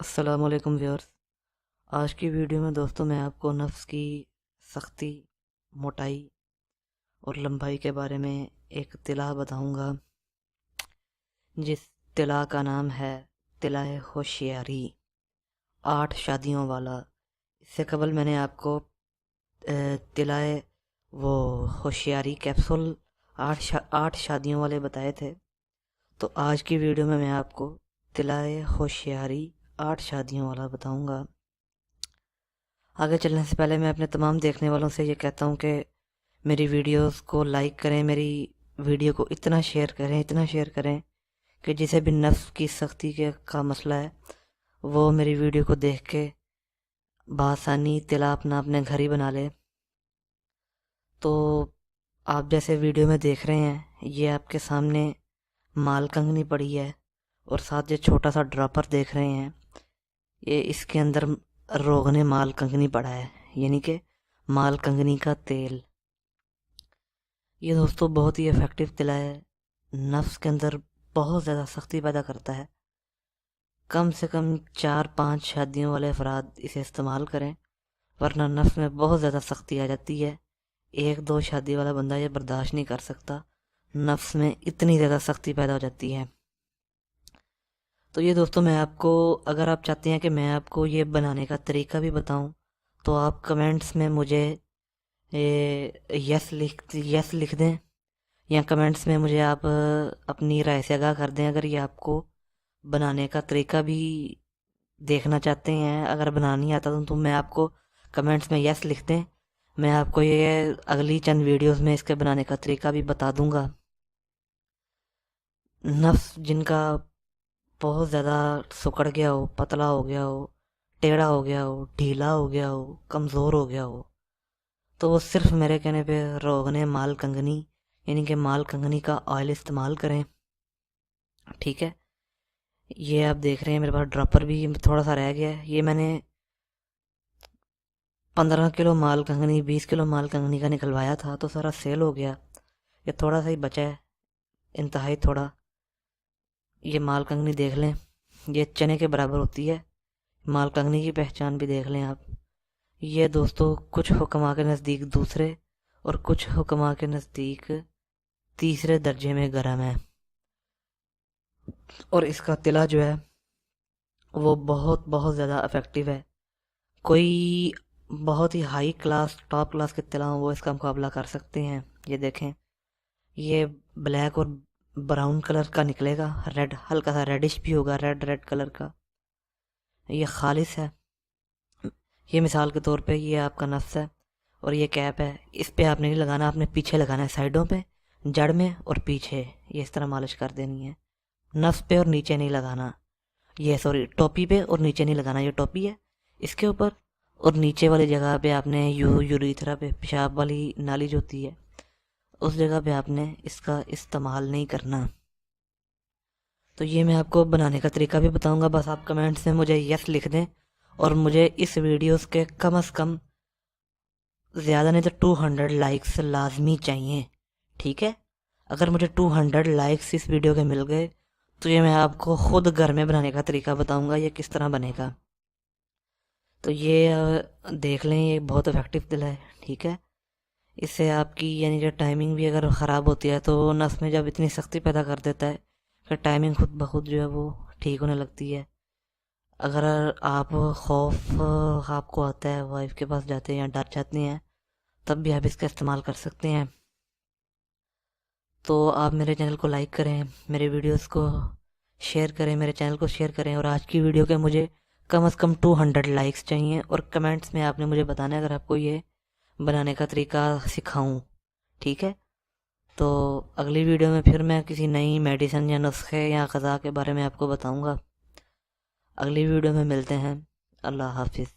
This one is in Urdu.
السلام علیکم ویورز۔ آج کی ویڈیو میں دوستوں میں آپ کو نفس کی سختی، موٹائی اور لمبائی کے بارے میں ایک اطلاع بتاؤں گا، جس اطلاع کا نام ہے اطلاع ہوشیاری 8 شادیوں والا۔ اس سے قبل میں نے آپ کو اطلاع وہ ہوشیاری کیپسول 8 شادیوں والے بتائے تھے، تو آج کی ویڈیو میں آپ کو اطلاع ہوشیاری 8 شادیوں والا بتاؤں گا۔ آگے چلنے سے پہلے میں اپنے تمام دیکھنے والوں سے یہ کہتا ہوں کہ میری ویڈیوز کو لائک کریں، میری ویڈیو کو اتنا شیئر کریں کہ جسے بھی نفس کی سختی کا مسئلہ ہے وہ میری ویڈیو کو دیکھ کے بآسانی اطلاع اپنے گھر ہی بنا لے۔ تو آپ جیسے ویڈیو میں دیکھ رہے ہیں، یہ آپ کے سامنے مال کنگنی پڑی ہے، اور ساتھ جو چھوٹا سا ڈراپر دیکھ رہے ہیں، یہ اس کے اندر روغن مال کنگنی پڑا ہے، یعنی کہ مال کنگنی کا تیل۔ یہ دوستوں بہت ہی افیکٹو اطلاع ہے، نفس کے اندر بہت زیادہ سختی پیدا کرتا ہے۔ کم سے کم 4-5 شادیوں والے افراد اسے استعمال کریں، ورنہ نفس میں بہت زیادہ سختی آ جاتی ہے۔ 1-2 شادی والا بندہ یہ برداشت نہیں کر سکتا، نفس میں اتنی زیادہ سختی پیدا ہو جاتی ہے۔ تو یہ دوستوں میں آپ کو، اگر آپ چاہتے ہیں کہ میں آپ کو یہ بنانے کا طریقہ بھی بتاؤں، تو آپ کمنٹس میں مجھے یس لکھ دیں، یا کمنٹس میں مجھے آپ اپنی رائے سے آگاہ کر دیں اگر یہ آپ کو بنانے کا طریقہ بھی دیکھنا چاہتے ہیں۔ اگر بنانا نہیں آتا تو میں آپ کو کمنٹس میں یس لکھ دیں، میں آپ کو یہ اگلی چند ویڈیوز میں اس کے بنانے کا طریقہ بھی بتا دوں گا۔ نفس جن کا بہت زیادہ سکڑ گیا ہو، پتلا ہو گیا ہو، ٹیڑھا ہو گیا ہو، ڈھیلا ہو گیا ہو، کمزور ہو گیا ہو، تو وہ صرف میرے کہنے پہ روغن مال کنگنی، یعنی کہ مال کنگنی کا آئل استعمال کریں، ٹھیک ہے۔ یہ آپ دیکھ رہے ہیں میرے پاس ڈراپر بھی تھوڑا سا رہ گیا ہے، یہ میں نے 15 کلو مال کنگنی 20 کلو مال کنگنی کا نکلوایا تھا، تو سارا سیل ہو گیا، یہ تھوڑا سا ہی بچا ہے، انتہائی تھوڑا۔ یہ مال کنگنی دیکھ لیں، یہ چنے کے برابر ہوتی ہے، مال کنگنی کی پہچان بھی دیکھ لیں آپ۔ یہ دوستو کچھ حکماں کے نزدیک دوسرے اور کچھ حکماں کے نزدیک تیسرے درجے میں گرم ہے، اور اس کا تلا جو ہے وہ بہت زیادہ افیکٹو ہے۔ کوئی بہت ہی ہائی کلاس، ٹاپ کلاس کے تلا ہوں وہ اس کا مقابلہ کر سکتے ہیں۔ یہ دیکھیں، یہ بلیک اور براؤن کلر کا نکلے گا، ریڈ ہلکا سا ریڈش بھی ہوگا، ریڈ کلر کا۔ یہ خالص ہے۔ یہ مثال کے طور پہ یہ آپ کا نفس ہے، اور یہ کیپ ہے، اس پہ آپ نے نہیں لگانا، آپ نے پیچھے لگانا ہے، سائڈوں پہ، جڑ میں اور پیچھے، یہ اس طرح مالش کر دینی ہے۔ نفس پہ اور نیچے نہیں لگانا، یہ ٹوپی پہ اور نیچے نہیں لگانا، یہ ٹوپی ہے اس کے اوپر، اور نیچے والی جگہ پہ آپ نے یوریتھرا پہ، پیشاب والی نالی جو ہوتی ہے اس جگہ پہ آپ نے اس کا استعمال نہیں کرنا۔ تو یہ میں آپ کو بنانے کا طریقہ بھی بتاؤں گا، بس آپ کمنٹس میں مجھے یس لکھ دیں، اور مجھے اس ویڈیوز کے کم از کم زیادہ نہیں تو 200 لائکس لازمی چاہیے، ٹھیک ہے۔ اگر مجھے 200 لائکس اس ویڈیو کے مل گئے تو یہ میں آپ کو خود گھر میں بنانے کا طریقہ بتاؤں گا، یہ کس طرح بنے گا۔ تو یہ دیکھ لیں، یہ بہت افیکٹو دل ہے، ٹھیک ہے۔ اس سے آپ کی یعنی کہ ٹائمنگ بھی اگر خراب ہوتی ہے تو نفس میں جب اتنی سختی پیدا کر دیتا ہے کہ ٹائمنگ خود بخود جو ہے وہ ٹھیک ہونے لگتی ہے۔ اگر آپ خوف آپ کو آتا ہے، وائف کے پاس جاتے ہیں یا ڈر جاتے ہیں، تب بھی آپ اس کا استعمال کر سکتے ہیں۔ تو آپ میرے چینل کو لائک کریں، میرے ویڈیوز کو شیئر کریں، میرے چینل کو شیئر کریں، اور آج کی ویڈیو کے مجھے کم از کم 200 لائکس چاہیے، اور کمنٹس میں آپ نے مجھے بتانا ہے اگر آپ کو یہ بنانے کا طریقہ سکھاؤں، ٹھیک ہے۔ تو اگلی ویڈیو میں پھر میں کسی نئی میڈیسن یا نسخے یا غذا کے بارے میں آپ کو بتاؤں گا۔ اگلی ویڈیو میں ملتے ہیں، اللہ حافظ۔